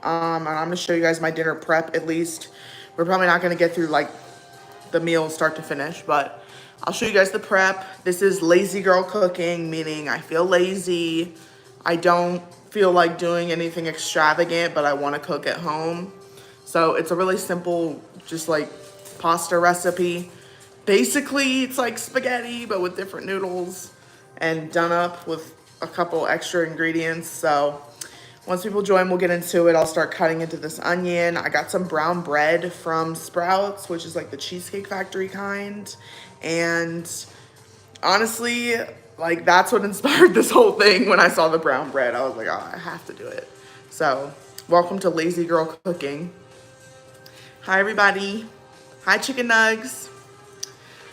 And I'm gonna show you guys my dinner prep at least. We're probably not gonna get through like the meal start to finish, but I'll show you guys the prep. This is lazy girl cooking, meaning I feel lazy. I don't feel like doing anything extravagant, but I wanna cook at home. So it's a really simple, just like pasta recipe. Basically, it's like spaghetti, but with different noodles and done up with a couple extra ingredients. So once people join, we'll get into it. I'll start cutting into this onion. I got some brown bread from Sprouts, which is like the Cheesecake Factory kind. And honestly, like that's what inspired this whole thing. When I saw the brown bread, I was like, oh, I have to do it. So welcome to Lazy Girl Cooking. Hi, everybody. Hi, chicken nugs.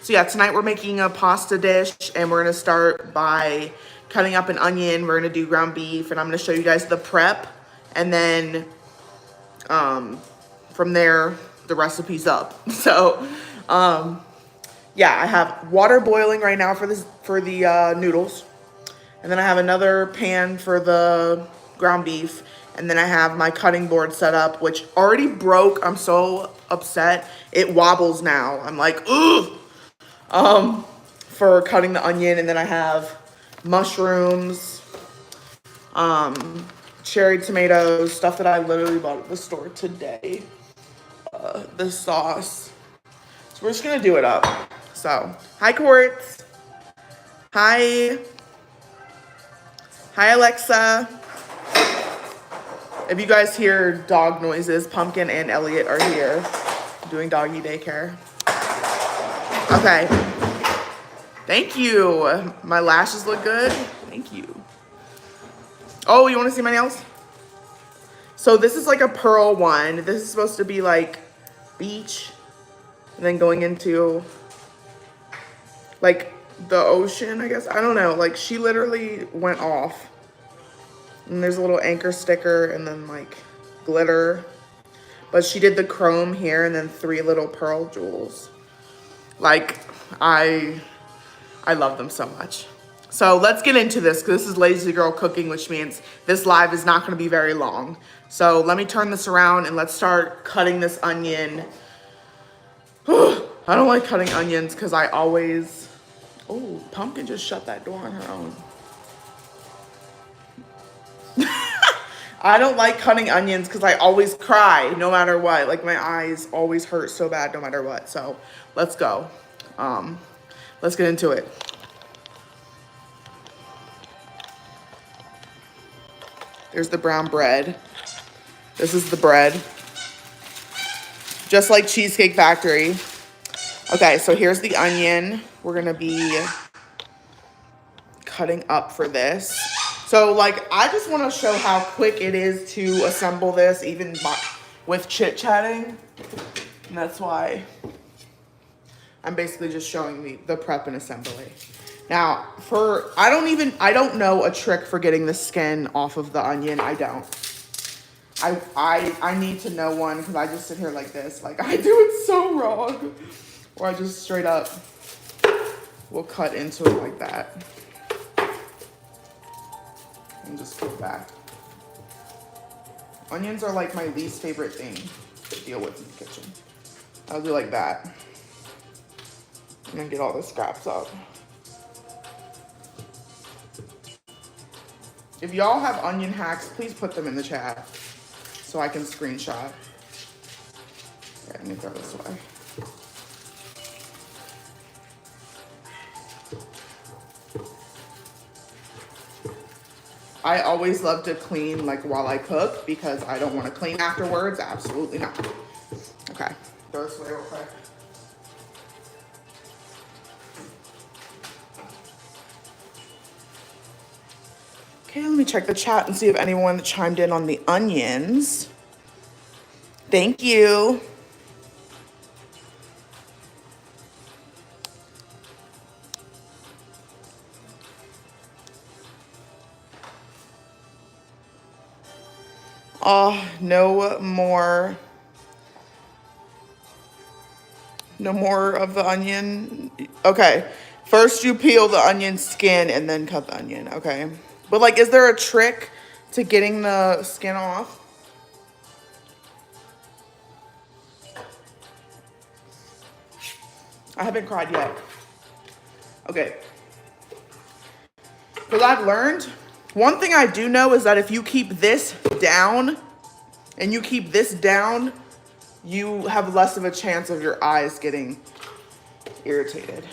So yeah, tonight we're making a pasta dish, and we're gonna start by cutting up an onion. We're gonna do ground beef, and I'm gonna show you guys the prep, and then from there the recipe's up. So yeah, I have water boiling right now for the noodles, and then I have another pan for the ground beef, and then I have my cutting board set up, which already broke. I'm so upset. It wobbles now. I'm like, ugh. For cutting the onion, and then I have mushrooms, cherry tomatoes, stuff that I literally bought at the store today. The sauce. So we're just gonna do it up. So, hi Quartz. Hi. Hi Alexa. If you guys hear dog noises, Pumpkin and Elliot are here doing doggy daycare. Okay. Thank you. My lashes look good. Thank you. Oh, you want to see my nails? So this is like a pearl one. This is supposed to be like beach, and then going into like the ocean, I guess. I don't know. Like she literally went off. And there's a little anchor sticker and then like glitter. But she did the chrome here and then 3 little pearl jewels. Like I love them so much. So let's get into this, because this is Lazy Girl Cooking, which means this live is not going to be very long. So let me turn this around and let's start cutting this onion. I don't like cutting onions because I always... Oh, Pumpkin just shut that door on her own. I don't like cutting onions because I always cry no matter what. Like my eyes always hurt so bad no matter what. So let's go. Let's get into it. There's the brown bread. This is the bread. Just like Cheesecake Factory. Okay, so here's the onion. We're gonna be cutting up for this. So like, I just wanna show how quick it is to assemble this, even with chit-chatting. And that's why I'm basically just showing the prep and assembly. Now, I don't know a trick for getting the skin off of the onion. I don't. I need to know one, because I just sit here like this. Like, I do it so wrong. Or I just straight up will cut into it like that. And just put it back. Onions are like my least favorite thing to deal with in the kitchen. I'll do like that. And then get all the scraps up. If y'all have onion hacks, please put them in the chat so I can screenshot. Okay, let me throw this away. I always love to clean like while I cook because I don't want to clean afterwards. Absolutely not. Okay, throw this away real quick. Okay, let me check the chat and see if anyone chimed in on the onions. Thank you. Oh, no more of the onion. Okay, first you peel the onion skin and then cut the onion. Okay, but like, is there a trick to getting the skin off? I haven't cried yet. Okay. Because I've learned, one thing I do know is that if you keep this down and you keep this down, you have less of a chance of your eyes getting irritated.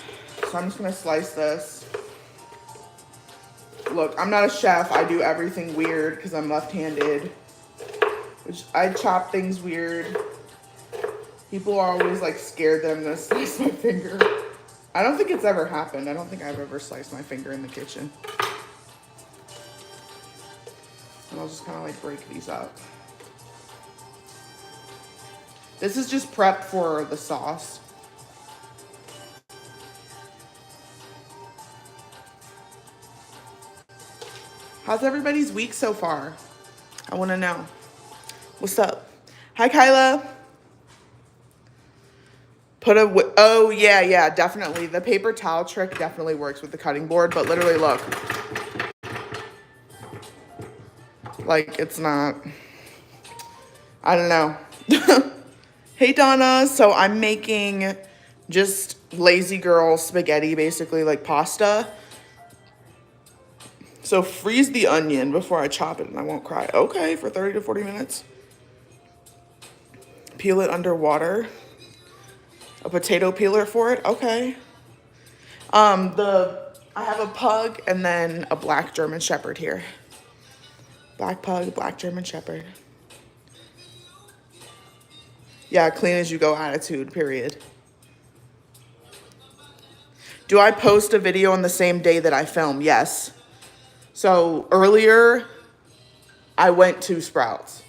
So I'm just gonna slice this. Look, I'm not a chef. I do everything weird because I'm left-handed. Which I chop things weird. People are always like scared that I'm gonna slice my finger. I don't think it's ever happened. I don't think I've ever sliced my finger in the kitchen. And I'll just kind of like break these up. This is just prep for the sauce. How's everybody's week so far? I want to know. What's up? Hi, Kyla. Oh, yeah, definitely. The paper towel trick definitely works with the cutting board, but literally, look. Like, it's not, I don't know. Hey, Donna. So I'm making just lazy girl spaghetti, basically, like pasta. So freeze the onion before I chop it and I won't cry. Okay, for 30 to 40 minutes. Peel it under water. A potato peeler for it? Okay. I have a pug and then a black German Shepherd here. Black pug, black German Shepherd. Yeah, clean as you go attitude, period. Do I post a video on the same day that I film? Yes. So earlier, I went to Sprouts.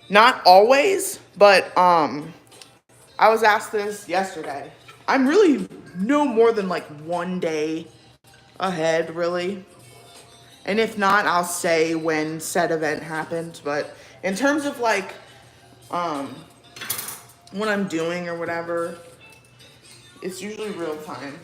Not always, but I was asked this yesterday. I'm really no more than like one day ahead, really. And if not, I'll say when said event happened. But in terms of like what I'm doing or whatever, it's usually real time.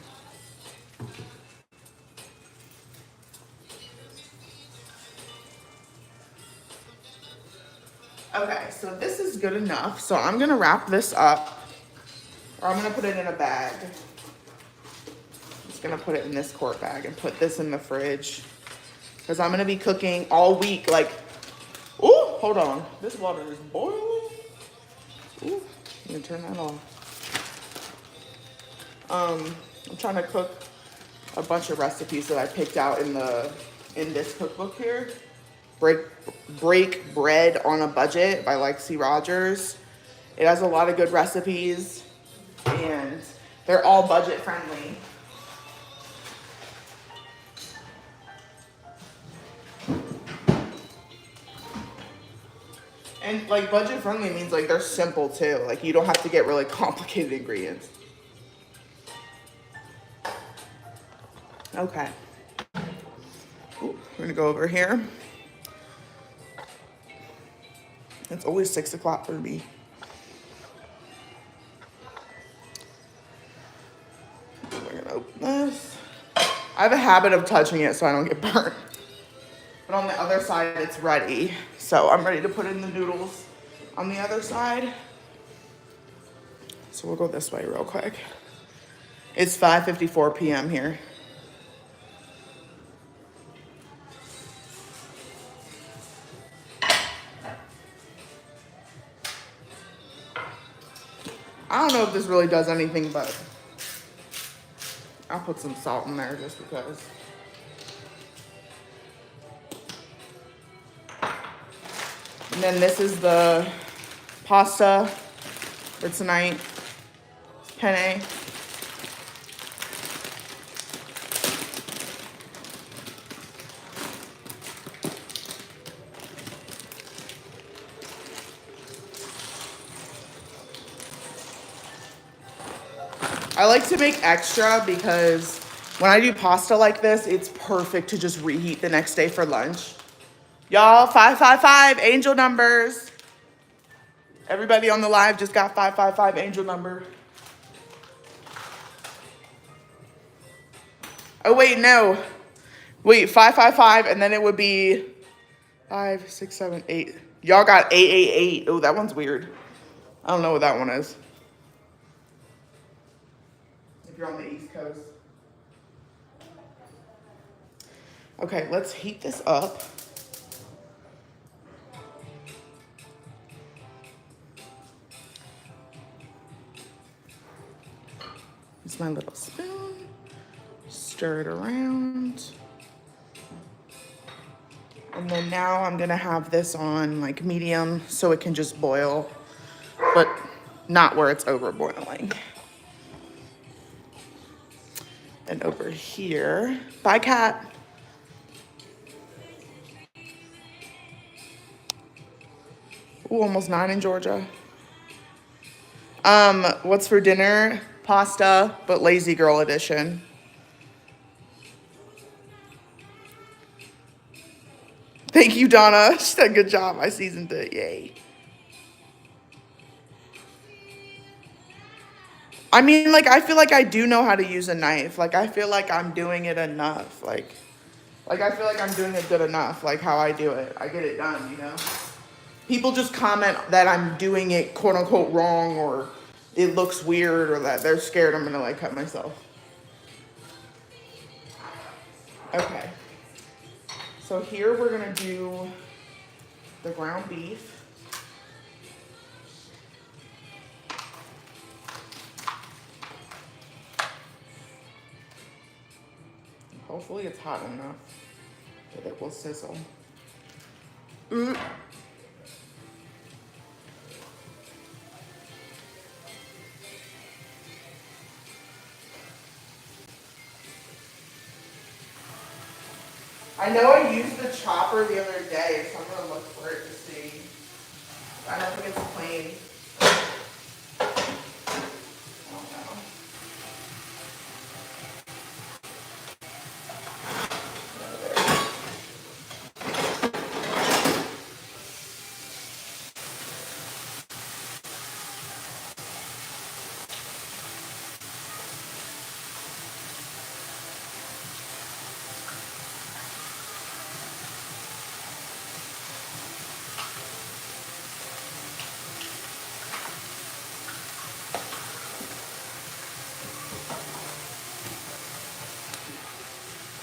Okay, so this is good enough. So I'm gonna wrap this up, or I'm gonna put it in a bag. I'm just gonna put it in this quart bag and put this in the fridge because I'm gonna be cooking all week. Like, ooh, hold on, this water is boiling. Ooh, I'm gonna turn that off. I'm trying to cook a bunch of recipes that I picked out in this cookbook here. Break Bread on a Budget by Lexi Rogers. It has a lot of good recipes and they're all budget friendly. And like budget friendly means like they're simple too. Like you don't have to get really complicated ingredients. Okay. Ooh, we're gonna go over here. It's always 6 o'clock for me. We're gonna open this. I have a habit of touching it so I don't get burnt. But on the other side, it's ready. So I'm ready to put in the noodles on the other side. So we'll go this way real quick. It's 5:54 p.m. here. I don't know if this really does anything, but I'll put some salt in there just because. And then this is the pasta for tonight, penne. I like to make extra because when I do pasta like this, it's perfect to just reheat the next day for lunch. Y'all, 555 angel numbers. Everybody on the live just got 555 angel number. Oh, wait, no. Wait, 555, and then it would be 5, 6, 7, 8. Y'all got 888. Oh, that one's weird. I don't know what that one is. if you're on the East Coast. Okay, let's heat this up. Use my little spoon, stir it around. And then now I'm gonna have this on like medium so it can just boil, but not where it's over boiling. And over here, bye cat. Ooh, almost 9 in Georgia. What's for dinner? Pasta, but lazy girl edition. Thank you, Donna. She did a good job. I seasoned it. Yay. I mean, like, I feel like I do know how to use a knife. Like, I feel like I'm doing it enough. Like I feel like I'm doing it good enough, like how I do it. I get it done, you know? People just comment that I'm doing it quote unquote wrong or it looks weird or that they're scared I'm gonna like cut myself. Okay. So here we're gonna do the ground beef. Hopefully it's hot enough that it will sizzle. I know I used the chopper the other day, so I'm gonna look for it to see. I don't think it's plain. I don't know.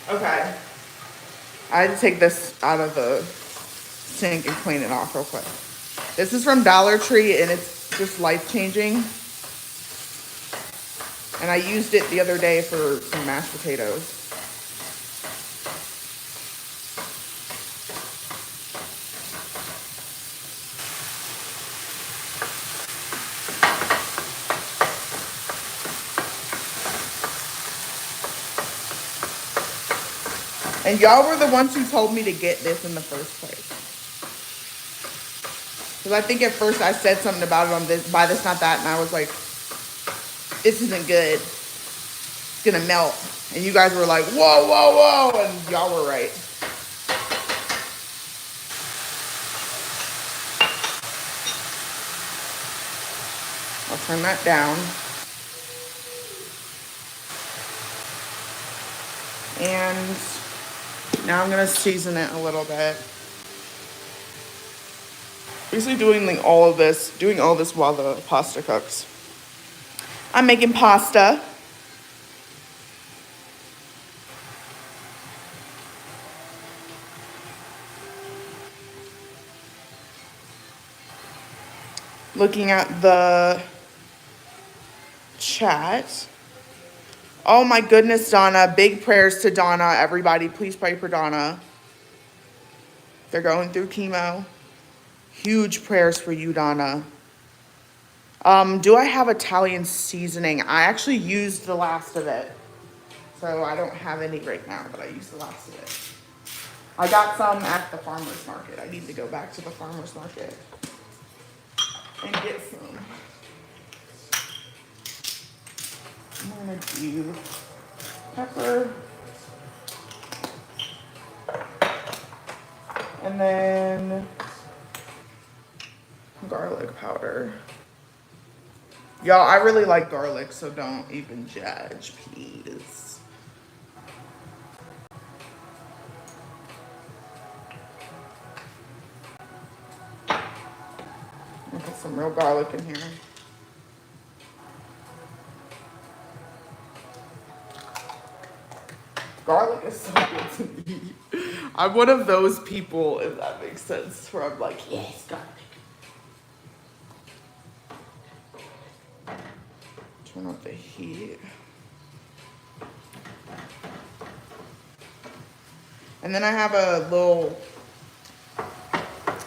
Okay. I had to take this out of the sink and clean it off real quick. This is from Dollar Tree and it's just life-changing. And I used it the other day for some mashed potatoes. And y'all were the ones who told me to get this in the first place. Because I think at first I said something about it on this, buy this, not that, and I was like, this isn't good. It's gonna melt. And you guys were like, whoa, whoa, whoa, and y'all were right. I'll turn that down. And now I'm gonna season it a little bit. Basically doing all of this while the pasta cooks. I'm making pasta. Looking at the chat. Oh my goodness, Donna. Big prayers to Donna. Everybody, please pray for Donna. They're going through chemo. Huge prayers for you, Donna. Do I have Italian seasoning? I actually used the last of it. So I don't have any right now, but I used the last of it. I got some at the farmer's market. I need to go back to the farmer's market and get some. I'm gonna do pepper. And then garlic powder. Y'all, I really like garlic, so don't even judge, please. Put some real garlic in here. is so good to me. I'm one of those people, if that makes sense, where I'm like, yes, garlic. Turn up the heat. And then I have a little,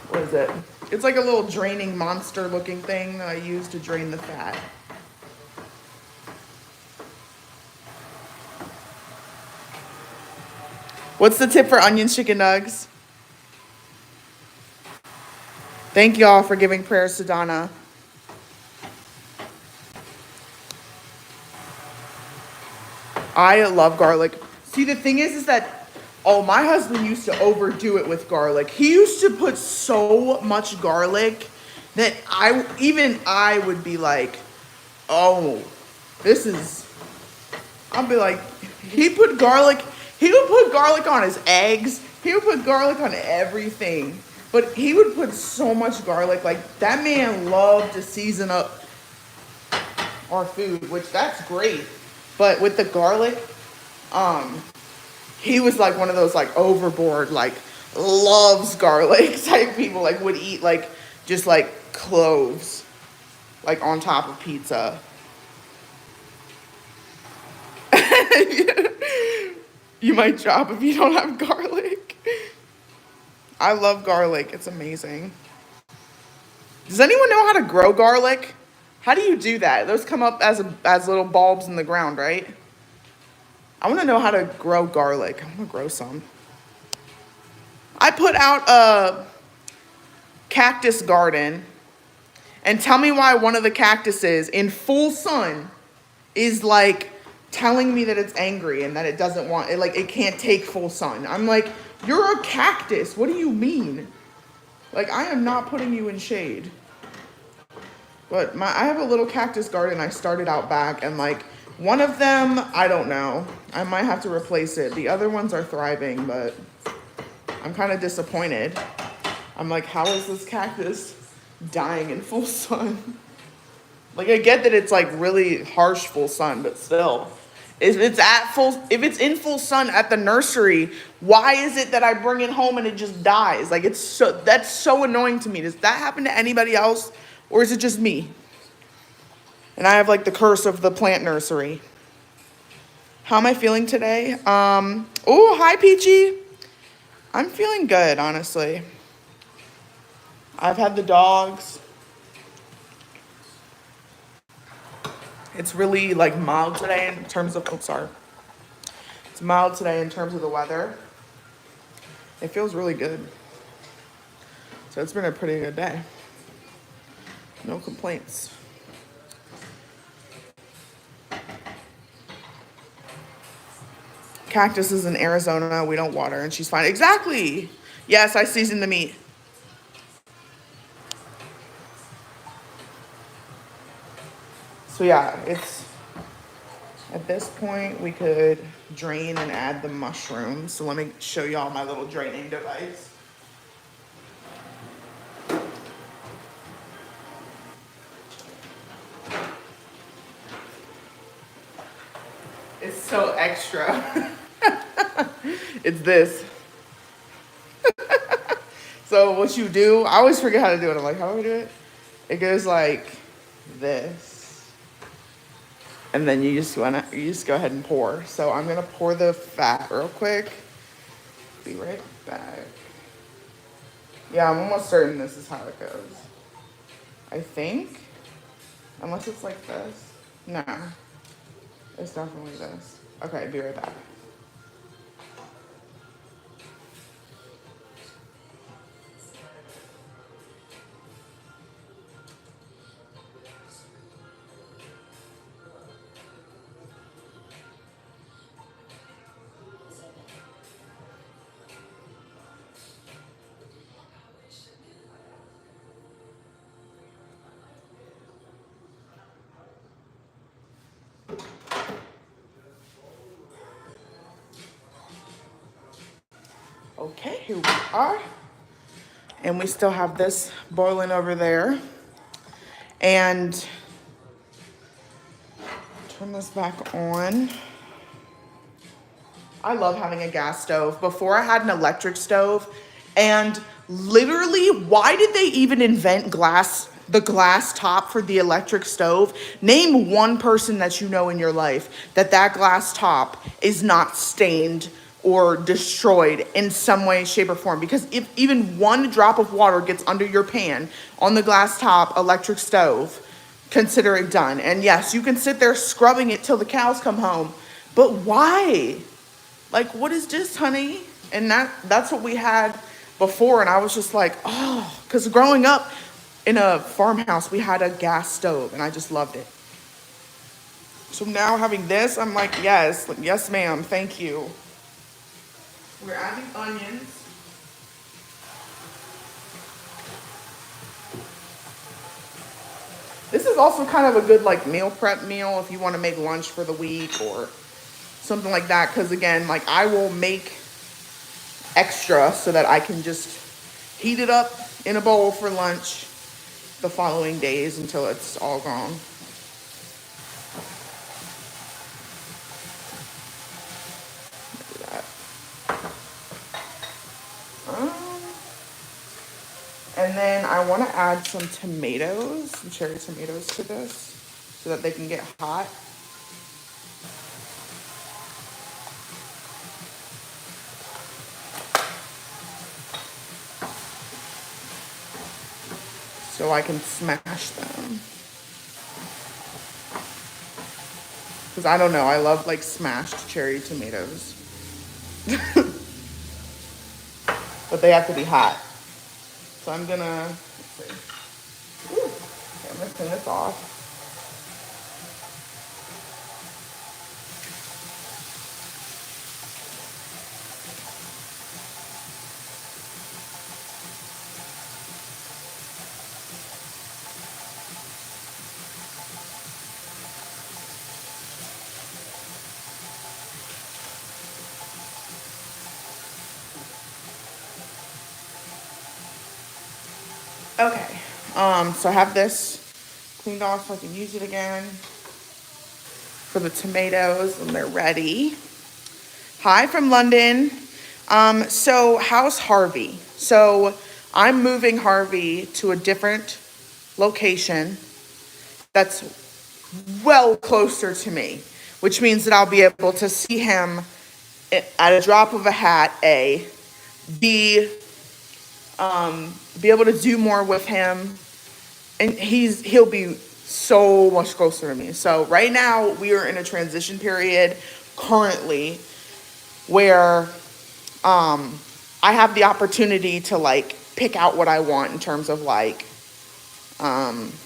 what is it? It's like a little draining monster looking thing that I use to drain the fat. What's the tip for onion chicken nugs? Thank y'all for giving prayers to Donna. I love garlic. See, the thing is that, oh, my husband used to overdo it with garlic. He used to put so much garlic that I would be like, oh, this is, I'll be like, he would put garlic on his eggs. He would put garlic on everything. But he would put so much garlic. Like, that man loved to season up our food, which that's great. But with the garlic, he was like one of those like overboard, like loves garlic type people, like would eat like just like cloves like on top of pizza. You might drop if you don't have garlic. I love garlic. It's amazing. Does anyone know how to grow garlic? How do you do that? Those come up as little bulbs in the ground, right? I want to know how to grow garlic. I want to grow some. I put out a cactus garden, and tell me why one of the cactuses in full sun is like telling me that it's angry and that it doesn't want it, like it can't take full sun. I'm like, you're a cactus. What do you mean? Like, I am not putting you in shade. But I have a little cactus garden I started out back, and like one of them, I don't know. I might have to replace it. The other ones are thriving, but I'm kind of disappointed. I'm like, how is this cactus dying in full sun? Like, I get that it's like really harsh full sun, but still. If it's in full sun at the nursery, why is it that I bring it home and it just dies? Like, that's so annoying to me. Does that happen to anybody else? Or is it just me? And I have like the curse of the plant nursery. How am I feeling today? Oh, hi Peachy. I'm feeling good, honestly. I've had the dogs. It's really like mild today in terms of, It's mild today in terms of the weather. It feels really good. So it's been a pretty good day. No complaints. Cactus is in Arizona. We don't water, and she's fine. Exactly. Yes, I season the meat. So yeah, it's at this point we could drain and add the mushrooms. So let me show y'all my little draining device. It's so extra. It's this. So what you do, I always forget how to do it. I'm like, how do I do it? It goes like this. And then you just go ahead and pour. So I'm gonna pour the fat real quick. Be right back. Yeah, I'm almost certain this is how it goes. I think. Unless it's like this. No. It's definitely this. Okay, be right back. Okay, here we are. And we still have this boiling over there. And turn this back on. I love having a gas stove. Before I had an electric stove, and literally, why did they even invent the glass top for the electric stove? Name one person that you know in your life that glass top is not stained or destroyed in some way, shape, or form. Because if even one drop of water gets under your pan on the glass top electric stove, consider it done. And yes, you can sit there scrubbing it till the cows come home, but why? Like, what is this, honey? And that's what we had before. And I was just like, oh, because growing up in a farmhouse, we had a gas stove and I just loved it. So now having this, I'm like, yes, ma'am, thank you. We're adding onions. This is also kind of a good like meal prep meal if you want to make lunch for the week or something like that. Because again, like I will make extra so that I can just heat it up in a bowl for lunch the following days until it's all gone. Do that. And then I want to add some tomatoes, some cherry tomatoes to this so that they can get hot. So I can smash them. Because I don't know, I love like smashed cherry tomatoes. But they have to be hot. So I'm gonna, let's see. Ooh, okay, I'm gonna clean this off. Okay, so I have this cleaned off so I can use it again for the tomatoes and they're ready. Hi from London. So how's Harvey? So I'm moving Harvey to a different location that's well closer to me, which means that I'll be able to see him at a drop of a hat, A, B, be able to do more with him, and he'll be so much closer to me. So right now we are in a transition period currently where I have the opportunity to like pick out what I want in terms of like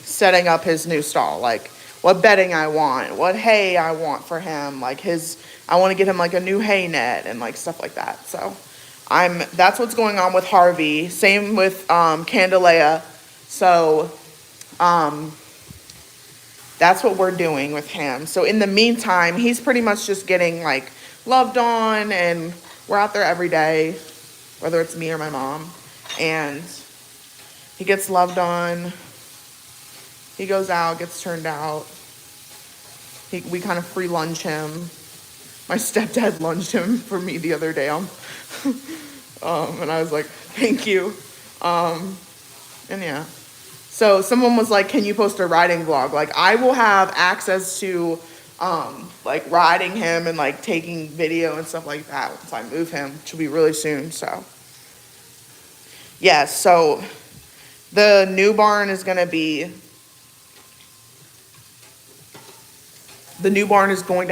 setting up his new stall, like what bedding I want, what hay I want for him, like I want to get him like a new hay net and like stuff like that. So that's what's going on with Harvey. Same with Candelea. So that's what we're doing with him. So in the meantime, he's pretty much just getting like loved on, and we're out there every day, whether it's me or my mom, and he gets loved on. He goes out, gets turned out. We kind of free lunge him. My stepdad lunged him for me the other day. And I was like, thank you. And yeah. So someone was like, can you post a riding vlog? Like I will have access to like riding him and like taking video and stuff like that once I move him, which will be really soon. So yeah, so the new barn is going to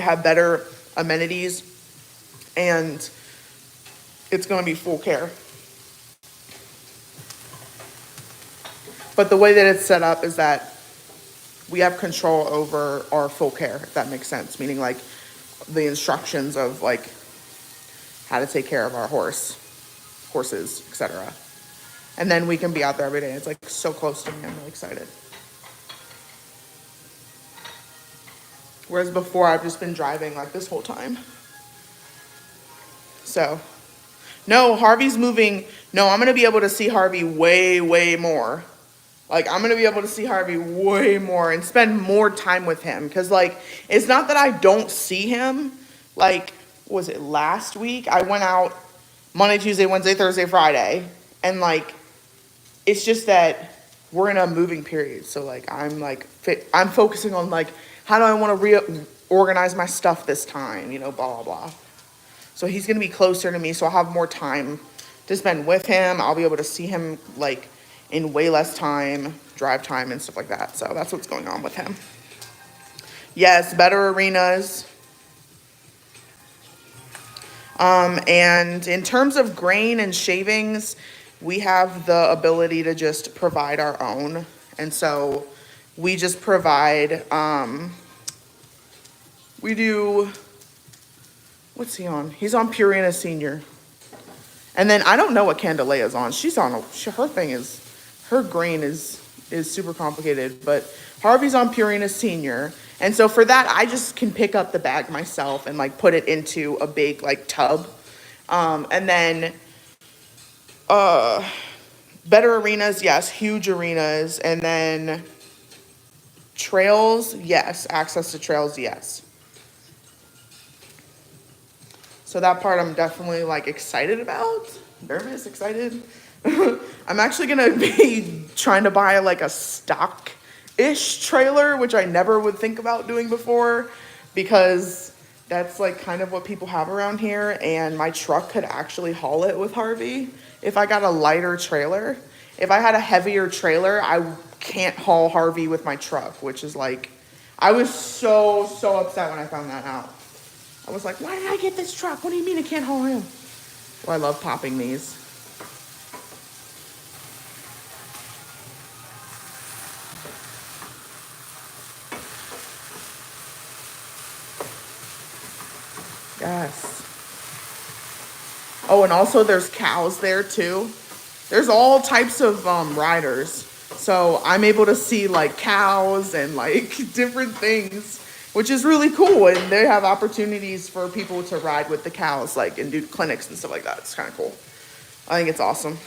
have better amenities, and it's going to be full care. But the way that it's set up is that we have control over our full care, if that makes sense. Meaning like the instructions of like how to take care of our horses, etc. And then we can be out there every day. It's like so close to me. I'm really excited. Whereas before I've just been driving like this whole time. So, no, Harvey's moving. No, I'm going to be able to see Harvey way, way more. Like, I'm going to be able to see Harvey way more and spend more time with him. Because, like, it's not that I don't see him. Like, what was it, last week? I went out Monday, Tuesday, Wednesday, Thursday, Friday. And like, it's just that we're in a moving period. So like, I'm focusing on like, how do I want to reorganize my stuff this time, you know, blah, blah, blah. So he's going to be closer to me. So I'll have more time to spend with him. I'll be able to see him like in way less time, drive time and stuff like that. So that's what's going on with him. Yes, better arenas. And in terms of grain and shavings, we have the ability to just provide our own. And so we just provide, we do, what's he on? He's on Purina Senior. And then I don't know what Candela's on. She's on, her thing is, her grain is super complicated, but Harvey's on Purina Senior. And so for that, I just can pick up the bag myself and like put it into a big like tub. And then better arenas, yes, huge arenas. And then trails, yes, access to trails, yes. So that part I'm definitely like excited about. Nervous, excited. I'm actually gonna be trying to buy like a stock-ish trailer, which I never would think about doing before, because that's like kind of what people have around here, and my truck could actually haul it with Harvey if I got a lighter trailer. If I had a heavier trailer, I can't haul Harvey with my truck, which is like, I was so upset when I found that out. I was like, why did I get this truck? What do you mean I can't haul him? Well, I love popping these. Yes. Oh, and also there's cows there too. There's all types of riders. So I'm able to see like cows and like different things, which is really cool. And they have opportunities for people to ride with the cows, like, and do clinics and stuff like that. It's kind of cool. I think it's awesome.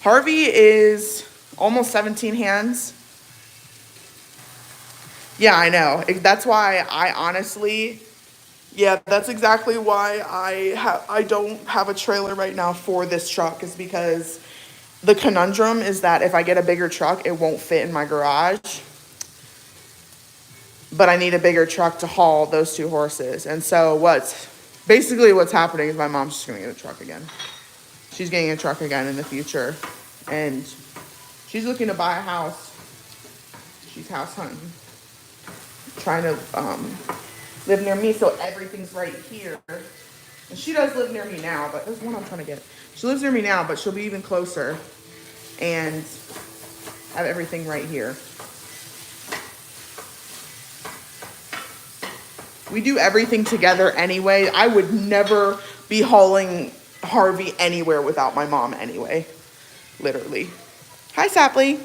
Harvey is almost 17 hands. Yeah, I know. That's why I honestly, yeah, that's exactly why I don't have a trailer right now for this truck, is because the conundrum is that if I get a bigger truck, it won't fit in my garage. But I need a bigger truck to haul those two horses. And so what's happening is my mom's just gonna get a truck again. She's getting a truck again in the future. And she's looking to buy a house. She's house hunting. Trying to live near me, so everything's right here. And she does live near me now, but there's one I'm trying to get. She lives near me now, but she'll be even closer and have everything right here. We do everything together anyway. I would never be hauling Harvey anywhere without my mom anyway. Literally. Hi, Sapley.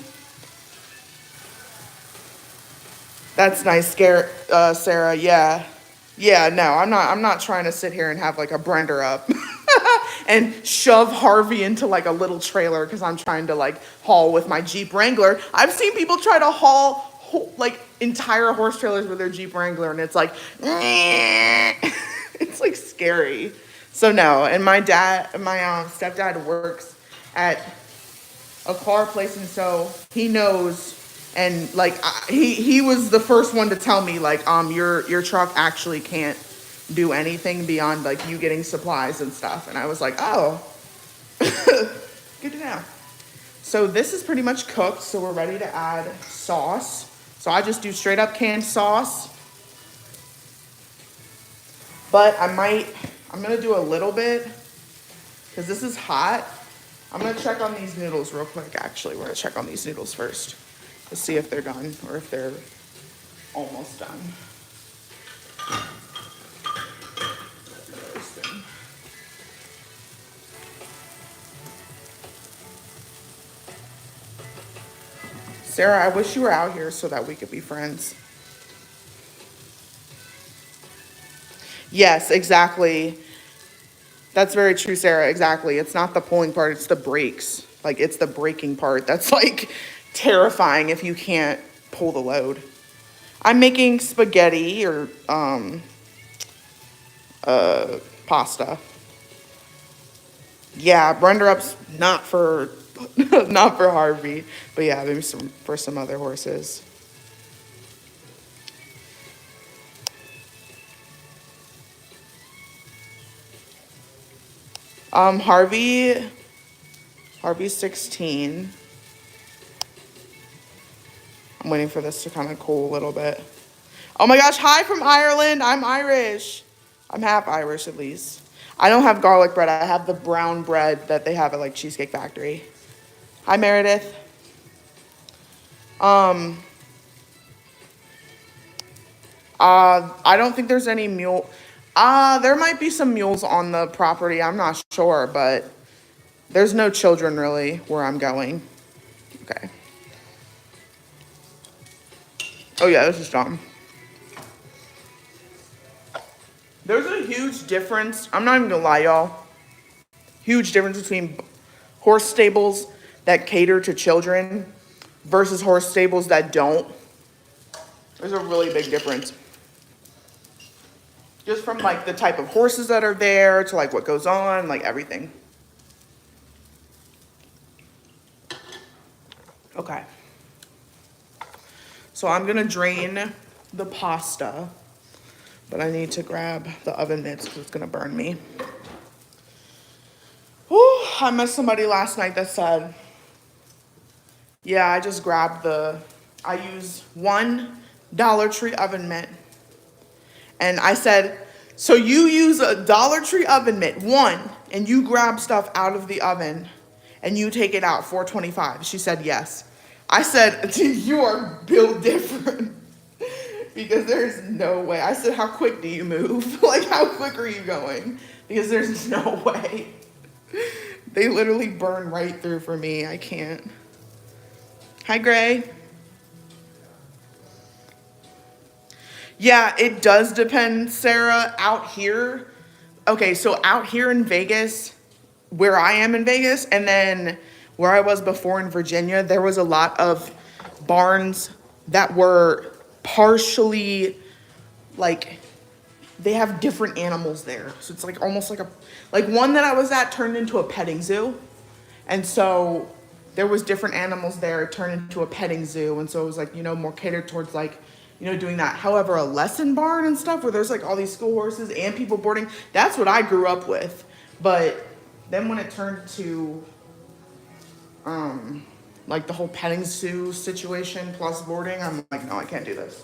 That's nice, Sarah. Yeah. Yeah, no, I'm not trying to sit here and have like a Brender up and shove Harvey into like a little trailer because I'm trying to like haul with my Jeep Wrangler. I've seen people try to haul like entire horse trailers with their Jeep Wrangler, and it's like, it's like scary. So no, and my stepdad works at a car place, and so he knows. And like he was the first one to tell me like your truck actually can't do anything beyond like you getting supplies and stuff. And I was like, oh, good to know. So this is pretty much cooked, so we're ready to add sauce. So I just do straight up canned sauce. But I'm gonna do a little bit because this is hot. I'm gonna check on these noodles real quick. Actually, we're gonna check on these noodles first to see if they're done or if they're almost done. Sarah, I wish you were out here so that we could be friends. Yes, exactly. That's very true, Sarah. Exactly. It's not the pulling part, it's the brakes. Like, it's the braking part that's like terrifying if you can't pull the load. I'm making spaghetti or pasta. Yeah, Brenda Up's not for not for Harvey, but yeah, maybe for some other horses. Harvey's 16. I'm waiting for this to kind of cool a little bit. Oh my gosh, hi from Ireland. I'm Irish. I'm half Irish at least. I don't have garlic bread. I have the brown bread that they have at like Cheesecake Factory. Hi Meredith. Um I don't think there's any mule. There might be some mules on the property. I'm not sure, but there's no children really where I'm going. Okay. Oh yeah, this is John. There's a huge difference. I'm not even gonna lie, y'all. Huge difference between horse stables that cater to children versus horse stables that don't. There's a really big difference. Just from like the type of horses that are there to like what goes on, like everything. Okay. So I'm gonna drain the pasta, but I need to grab the oven mitts because it's gonna burn me. Whew, I met somebody last night that said, yeah, I just grabbed I use one Dollar Tree oven mitt. And I said, so you use a Dollar Tree oven mitt, one, and you grab stuff out of the oven and you take it out, $4.25. She said, yes. I said, you are built different because there's no way. I said, how quick do you move? Like, how quick are you going? Because there's no way. They literally burn right through for me. I can't. Hi, Gray. Yeah, it does depend, Sarah. Out here, okay, so out here in Vegas, where I am in Vegas, and then where I was before in Virginia, there was a lot of barns that were partially, like, they have different animals there. So it's like almost like one that I was at turned into a petting zoo. And so there was different animals there turned into a petting zoo. And so it was like, more catered towards like, doing that. However, a lesson barn and stuff where there's like all these school horses and people boarding, that's what I grew up with. But then when it turned to like the whole petting zoo situation plus boarding, I'm like, no, I can't do this.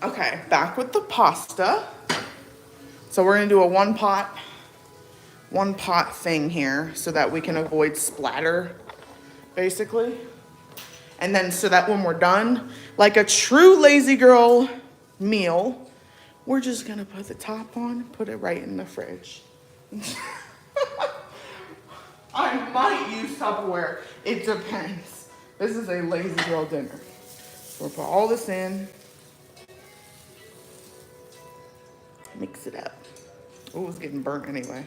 Okay, back with the pasta. So we're gonna do a one pot thing here so that we can avoid splatter, basically. And then so that when we're done, like a true lazy girl meal, we're just gonna put the top on, put it right in the fridge. I might use Tupperware, it depends. This is a lazy girl dinner. So we'll put all this in. Mix it up. Oh, it's getting burnt anyway.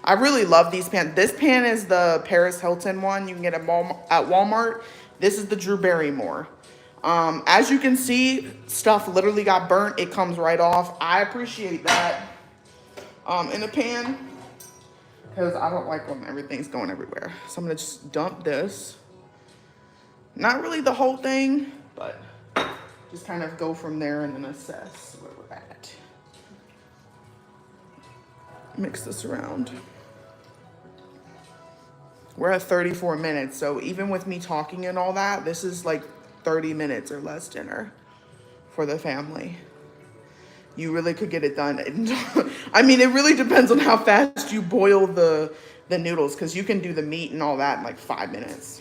I really love these pans. This pan is the Paris Hilton one. You can get it at Walmart. This is the Drew Barrymore. As you can see, stuff literally got burnt. It comes right off. I appreciate that in a pan because I don't like when everything's going everywhere. So I'm gonna just dump this. Not really the whole thing, but just kind of go from there and then assess where we're at. Mix this around. We're at 34 minutes, so even with me talking and all that, this is like 30 minutes or less dinner for the family. You really could get it done. I mean, it really depends on how fast you boil the noodles, because you can do the meat and all that in like 5 minutes.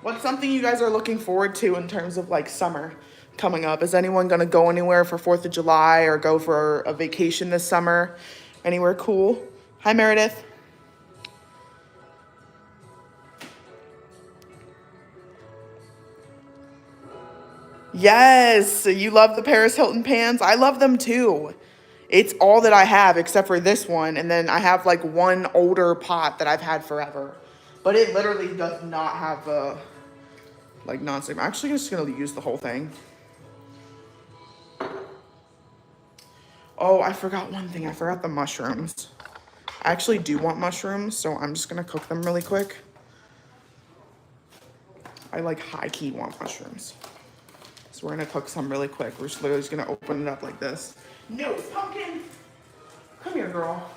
What's something you guys are looking forward to in terms of like summer coming up? Is anyone gonna go anywhere for 4th of July or go for a vacation this summer? Anywhere cool? Hi, Meredith. Yes, you love the Paris Hilton pans. I love them too. It's all that I have except for this one. And then I have like one older pot that I've had forever. But it literally does not have a like nonstick. I'm actually just gonna use the whole thing. Oh, I forgot one thing. I forgot the mushrooms. I actually do want mushrooms, so I'm just gonna cook them really quick. I like high key want mushrooms. So we're gonna cook some really quick. We're just literally just gonna open it up like this. No, pumpkin! Come here, girl.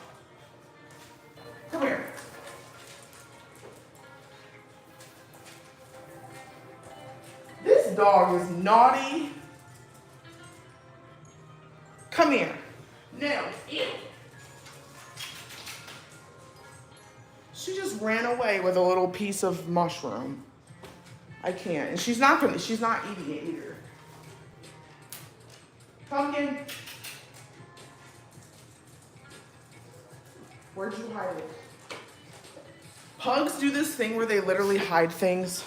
Come here. This dog is naughty. Come here. No, ew. She just ran away with a little piece of mushroom. I can't, and she's not eating it either. Pumpkin. Where'd you hide it? Pugs do this thing where they literally hide things.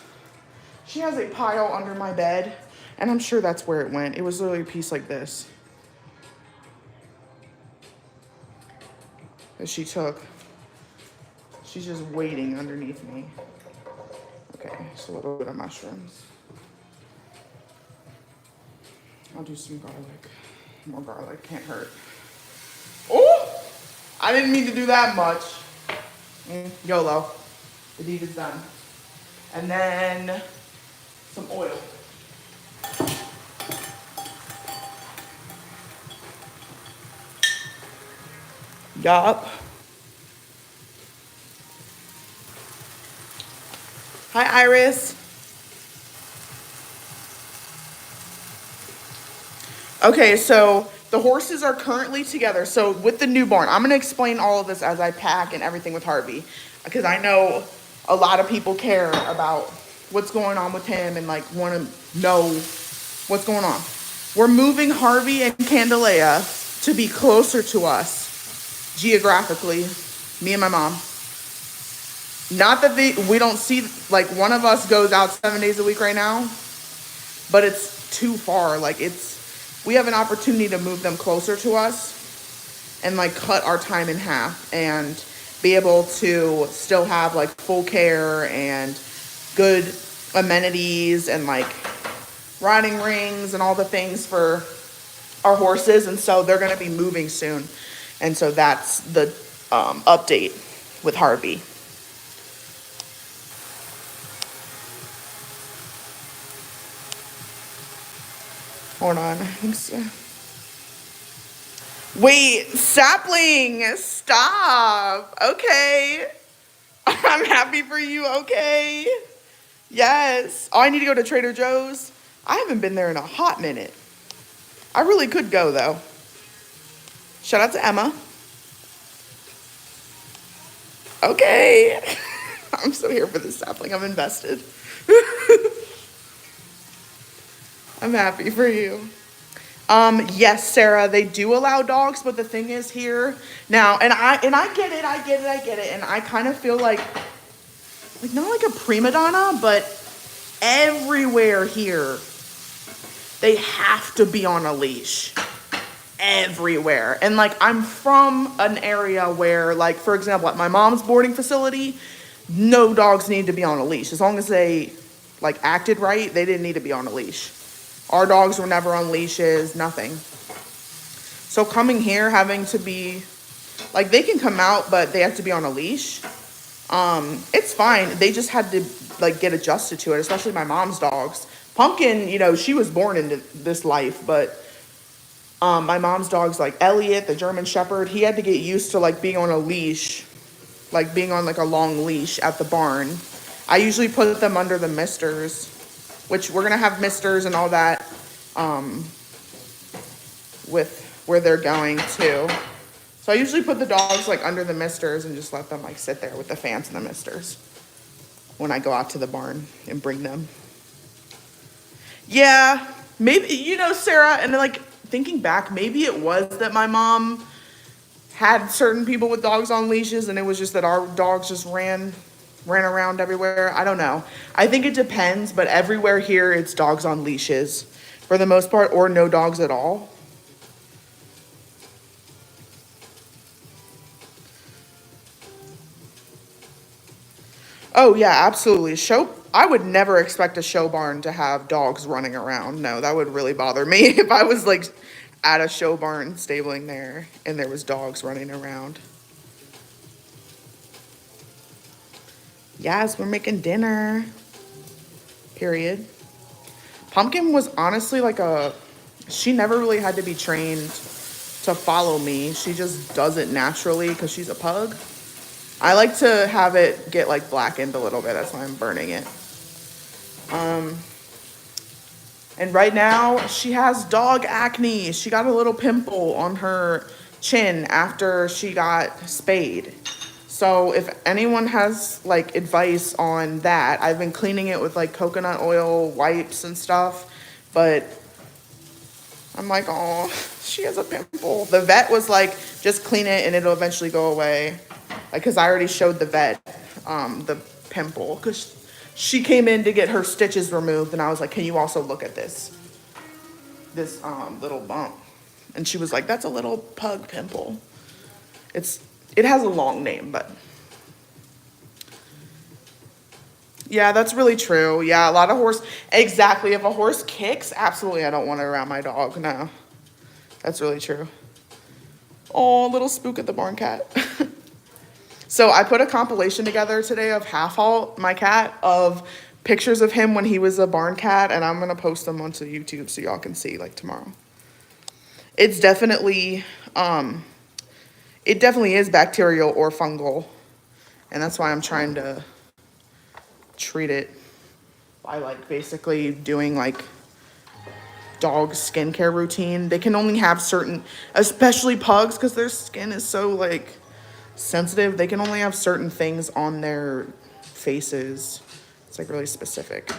She has a pile under my bed, and I'm sure that's where it went. It was literally a piece like this that she took. She's just waiting underneath me. Okay, just a little bit of mushrooms. I'll do some garlic. More garlic, can't hurt. Oh! I didn't mean to do that much. YOLO. The deed is done. And then some oil. Yup. Hi, Iris. Okay, so the horses are currently together. So with the newborn, I'm gonna explain all of this as I pack and everything with Harvey, because I know a lot of people care about what's going on with him and like want to know what's going on. We're moving Harvey and Candelea to be closer to us geographically, me and my mom. Not that we don't see, like one of us goes out 7 days a week right now, but it's too far. Like we have an opportunity to move them closer to us and like cut our time in half and be able to still have like full care and good amenities and like riding rings and all the things for our horses. And so they're going to be moving soon. And so that's the update with Harvey. Hold on. I think so. Wait, sapling, stop. Okay. I'm happy for you, okay? Yes. Oh, I need to go to Trader Joe's. I haven't been there in a hot minute. I really could go, though. Shout out to Emma. Okay. I'm so here for this sapling. I'm invested. I'm happy for you. Yes, Sarah, they do allow dogs, but the thing is here now, and I get it, and I kind of feel like not like a prima donna, but everywhere here, they have to be on a leash. Everywhere. And like, I'm from an area where, like, for example, at my mom's boarding facility, no dogs need to be on a leash. As long as they like acted right, they didn't need to be on a leash. Our dogs were never on leashes, nothing. So coming here, having to be, like, they can come out, but they have to be on a leash. It's fine. They just had to, like, get adjusted to it, especially my mom's dogs. Pumpkin, you know, she was born into this life, but my mom's dogs, like Elliot, the German Shepherd, he had to get used to, like, being on a leash, like, being on, like, a long leash at the barn. I usually put them under the misters, which we're going to have misters and all that with where they're going to. So I usually put the dogs like under the misters and just let them like sit there with the fans and the misters. when I go out to the barn and bring them. Yeah, maybe, you know, Sarah, and like thinking back, maybe it was that my mom had certain people with dogs on leashes and it was just that our dogs just ran around everywhere. I don't know. I think it depends, but everywhere here it's dogs on leashes for the most part, or no dogs at all. Oh yeah, absolutely. I would never expect a show barn to have dogs running around. No, that would really bother me if I was like at a show barn stabling there and there was dogs running around. Yes, we're making dinner. Period. Pumpkin was honestly like she never really had to be trained to follow me. She just does it naturally because she's a pug. I like to have it get like blackened a little bit. That's why I'm burning it. And right now she has dog acne. She got a little pimple on her chin after she got spayed. So if anyone has like advice on that, I've been cleaning it with like coconut oil wipes and stuff, but I'm like, oh, she has a pimple. The vet was like, just clean it and it'll eventually go away. Like, cause I already showed the vet the pimple, cause she came in to get her stitches removed, and I was like, can you also look at this little bump? And she was like, that's a little pug pimple. It has a long name, but yeah, that's really true. Yeah, a lot of exactly. If a horse kicks, absolutely, I don't want it around my dog. No, that's really true. Oh, little spook at the barn cat. So I put a compilation together today of Half Halt, my cat, of pictures of him when he was a barn cat, and I'm gonna post them onto YouTube so y'all can see like tomorrow. It's definitely, it definitely is bacterial or fungal, and that's why I'm trying to treat it by like basically doing like dog skincare routine. They can only have certain, especially pugs, because their skin is so like sensitive. They can only have certain things on their faces. It's like really specific.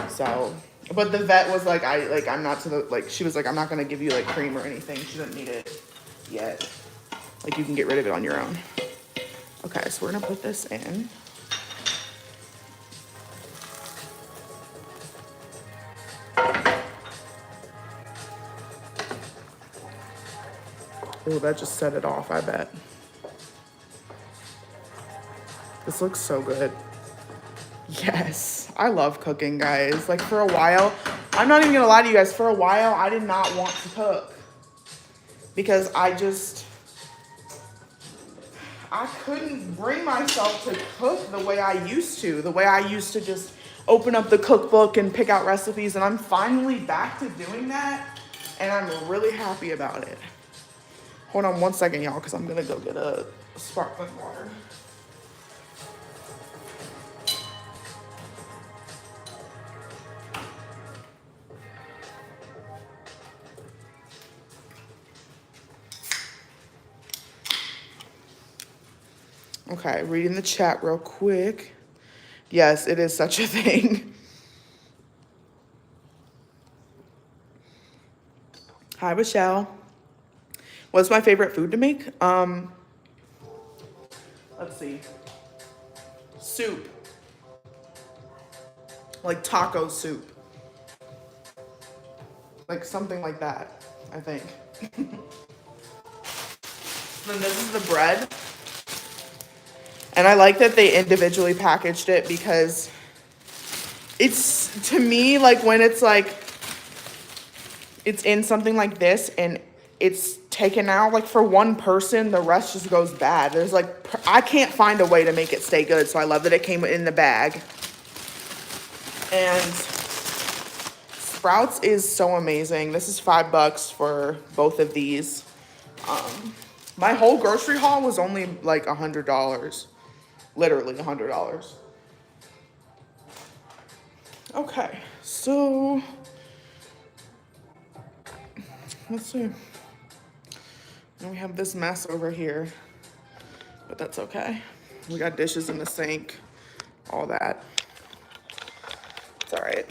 So, but the vet was like, I'm not to the, like, she was like, I'm not gonna give you like cream or anything. She doesn't need it yet. Like, you can get rid of it on your own. Okay, so we're gonna put this in. Oh, that just set it off, I bet. This looks so good. Yes, I love cooking, guys. Like, for a while, I'm not even gonna lie to you guys, for a while, I did not want to cook. Because I couldn't bring myself to cook the way I used to. The way I used to just open up the cookbook and pick out recipes. And I'm finally back to doing that. And I'm really happy about it. Hold on one second, y'all, because I'm gonna go get a sparkling water. Okay, reading the chat real quick. Yes, it is such a thing. Hi, Michelle. What's my favorite food to make? Let's see. Soup. Like taco soup. Like something like that, I think. Then this is the bread. And I like that they individually packaged it because it's, to me, like when it's like, it's in something like this and it's taken out, like for one person, the rest just goes bad. There's like, I can't find a way to make it stay good. So I love that it came in the bag. And Sprouts is so amazing. This is $5 for both of these. My whole grocery haul was only like $100. Literally $100. Okay, so let's see. And we have this mess over here, but that's okay. We got dishes in the sink. all that. It's all right.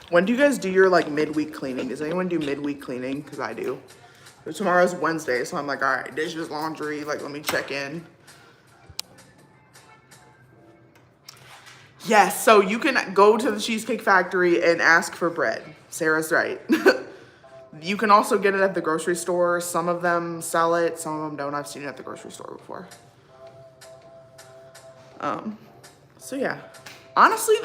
When do you guys do your like midweek cleaning? Does anyone do midweek cleaning? Because I do. So tomorrow's Wednesday, so I'm like, all right, dishes, laundry, like let me check in. Yes, so you can go to the Cheesecake Factory and ask for bread. Sarah's right. You can also get it at the grocery store. Some of them sell it, some of them don't. I've seen it at the grocery store before. So yeah. Honestly,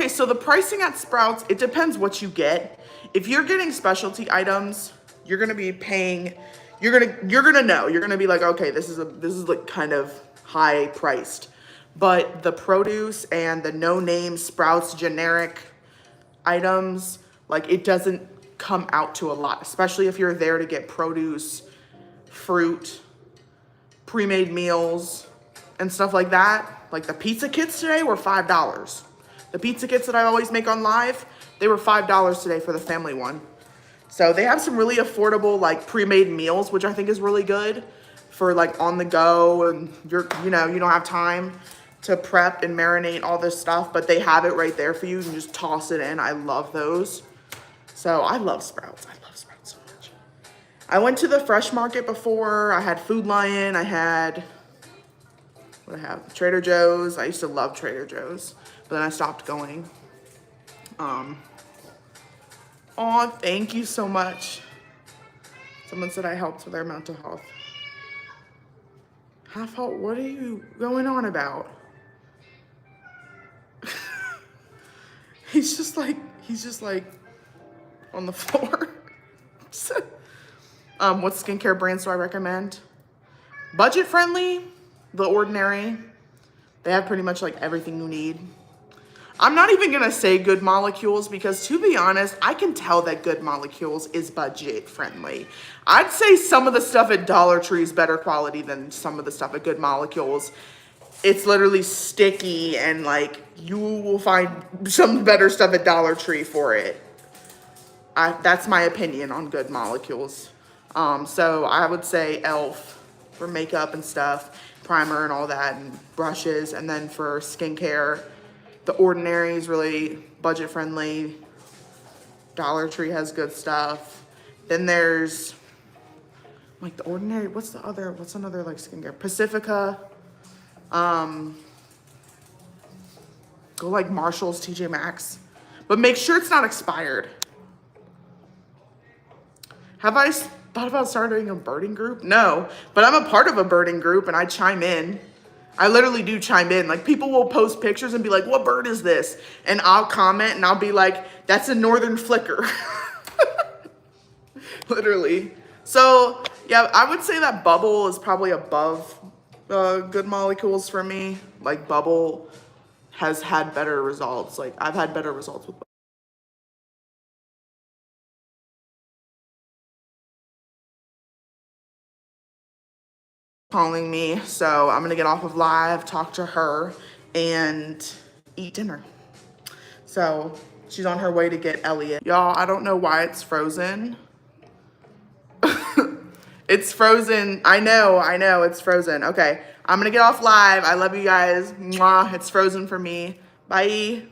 so the pricing at Sprouts, it depends what you get. If you're getting specialty items, you're gonna be paying, you're gonna know. You're gonna be like, okay, this is like kind of high priced. But the produce and the no-name Sprouts generic items, like it doesn't come out to a lot, especially if you're there to get produce, fruit, pre-made meals, and stuff like that. Like the pizza kits today were $5. The pizza kits that I always make on live, they were $5 today for the family one. So they have some really affordable like pre-made meals, which I think is really good for like on the go, and you don't have time to prep and marinate all this stuff, but they have it right there for you. You can just toss it in. I love those. So I love Sprouts. I love Sprouts so much. I went to the Fresh Market before. I had Food Lion. I had, what I have? Trader Joe's. I used to love Trader Joe's, but then I stopped going. Oh, thank you so much. Someone said I helped with their mental health. Half halt, what are you going on about? He's just like on the floor. What skincare brands do I recommend? Budget friendly, The Ordinary. They have pretty much like everything you need. I'm not even gonna say Good Molecules because to be honest, I can tell that Good Molecules is budget friendly. I'd say some of the stuff at Dollar Tree is better quality than some of the stuff at Good Molecules. It's literally sticky and like you will find some better stuff at Dollar Tree for it. That's my opinion on Good Molecules. So I would say e.l.f. for makeup and stuff, primer and all that, and brushes. And then for skincare, The Ordinary is really budget friendly. Dollar Tree has good stuff. Then there's like The Ordinary. What's another like skincare? Pacifica. Go like Marshall's, TJ Maxx, but make sure it's not expired. Have I thought about starting a birding group? No, but I'm a part of a birding group and I chime in. I literally do chime in. Like people will post pictures and be like, what bird is this? And I'll comment and I'll be like, that's a northern flicker. Literally. So yeah, I would say that Bubble is probably above Good Molecules for me. Like Bubble has had better results. Like I've had better results with Bubble. Calling me, so I'm gonna get off of live, talk to her, and eat dinner. So she's on her way to get Elliot. Y'all, I don't know why it's frozen. It's frozen. I know, it's frozen. Okay, I'm gonna get off live. I love you guys. Mwah, it's frozen for me. Bye.